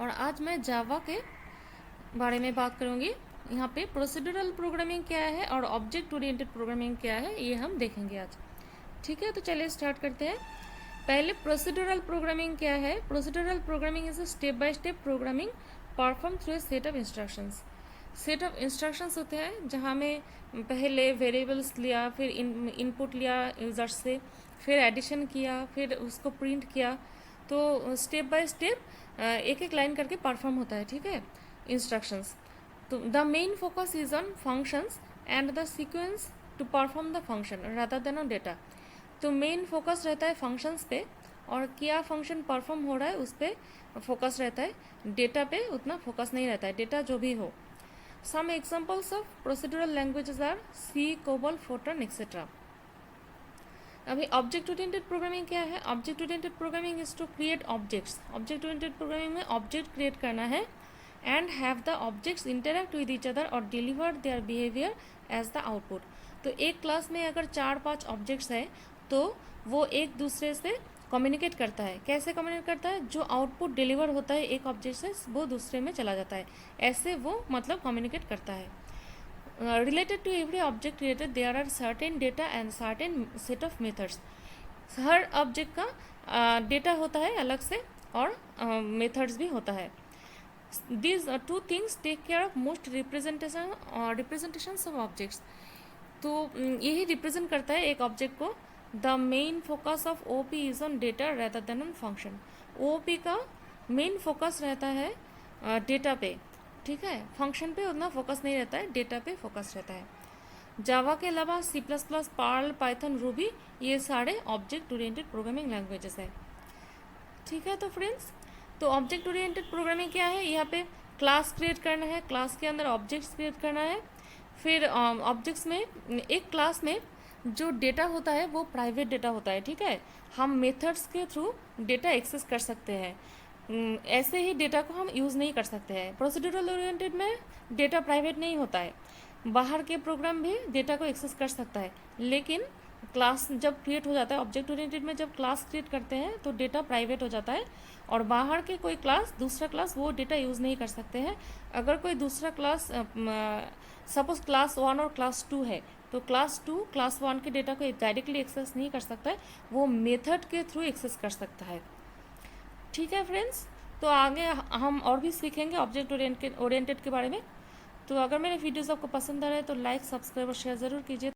और आज मैं जावा के बारे में बात करूँगी। यहाँ पे प्रोसीड्यूरल प्रोग्रामिंग क्या है और ऑब्जेक्ट ओरिएंटेड प्रोग्रामिंग क्या है ये हम देखेंगे आज। ठीक है, तो चलिए स्टार्ट करते हैं। पहले प्रोसीड्यूरल प्रोग्रामिंग क्या है। Procedural programming is a step by step programming perform through a set of instructions. Set of instructions होते हैं जहाँ में पहले वेरिएबल्स लिया, फिर इनपुट लिया यूज़र से, फिर एडिशन किया, फिर उसको प्रिंट किया। तो स्टेप बाय स्टेप एक एक लाइन करके परफॉर्म होता है। ठीक है, इंस्ट्रक्शंस। तो the main focus is on functions and the sequence to perform the function rather than on data. तो मेन फोकस रहता है फंक्शंस पे और क्या फंक्शन परफॉर्म हो रहा है उस पर फोकस रहता है। डेटा पे उतना फोकस नहीं रहता है, डेटा जो भी हो। Some examples of procedural languages are C, COBOL, Fortran etcetera. अभी ऑब्जेक्ट ओरिएंटेड प्रोग्रामिंग क्या है। Object oriented programming is to create objects. Object oriented programming में ऑब्जेक्ट क्रिएट करना है and have the objects interact with each other और deliver their behaviour as the output. तो एक class में अगर 4-5 ऑब्जेक्ट्स है तो वो एक दूसरे से कम्युनिकेट करता है। कैसे कम्युनिकेट करता है, जो आउटपुट डिलीवर होता है एक ऑब्जेक्ट से वो दूसरे में चला जाता है, ऐसे वो मतलब कम्युनिकेट करता है। Related to every object created there are certain data and certain set of methods। Her object का डेटा होता है अलग से और मेथड्स भी होता है। These two things take care of most representations of objects। तो यही रिप्रेजेंट करता है एक ऑब्जेक्ट को। The main focus of OOP is on data rather than on function. OOP का मेन फोकस रहता है डेटा पे। ठीक है, फंक्शन पे उतना फोकस नहीं रहता है, डेटा पे फोकस रहता है। जावा के अलावा C++, पर्ल, पाइथन, रूबी ये सारे ऑब्जेक्ट ओरिएंटेड प्रोग्रामिंग लैंग्वेजेस है। ठीक है, तो फ्रेंड्स, तो ऑब्जेक्ट ओरिएंटेड प्रोग्रामिंग क्या है, यहाँ पे क्लास क्रिएट करना है, क्लास के अंदर ऑब्जेक्ट्स क्रिएट करना है। फिर ऑब्जेक्ट्स में एक क्लास में जो डेटा होता है वो प्राइवेट डेटा होता है। ठीक है, हम मेथड्स के थ्रू डेटा एक्सेस कर सकते हैं। ऐसे ही डेटा को हम यूज़ नहीं कर सकते हैं। प्रोसीड्यूरल ओरिएंटेड में डेटा प्राइवेट नहीं होता है, बाहर के प्रोग्राम भी डेटा को एक्सेस कर सकता है। लेकिन क्लास जब क्रिएट हो जाता है, ऑब्जेक्ट ओरिएंटेड में जब क्लास क्रिएट करते हैं तो डेटा प्राइवेट हो जाता है और बाहर के कोई क्लास, दूसरा क्लास वो डेटा यूज़ नहीं कर सकते हैं। अगर कोई दूसरा क्लास, सपोज क्लास 1 और क्लास 2 है, तो क्लास 2 क्लास 1 के डेटा को डायरेक्टली एक्सेस नहीं कर सकता है, वो मेथड के थ्रू एक्सेस कर सकता है। ठीक है फ्रेंड्स, तो आगे हम और भी सीखेंगे ऑब्जेक्ट ओरिएंटेड के बारे में। तो अगर मेरे वीडियोस आपको पसंद आ रहे हैं तो लाइक, सब्सक्राइब और शेयर ज़रूर कीजिए।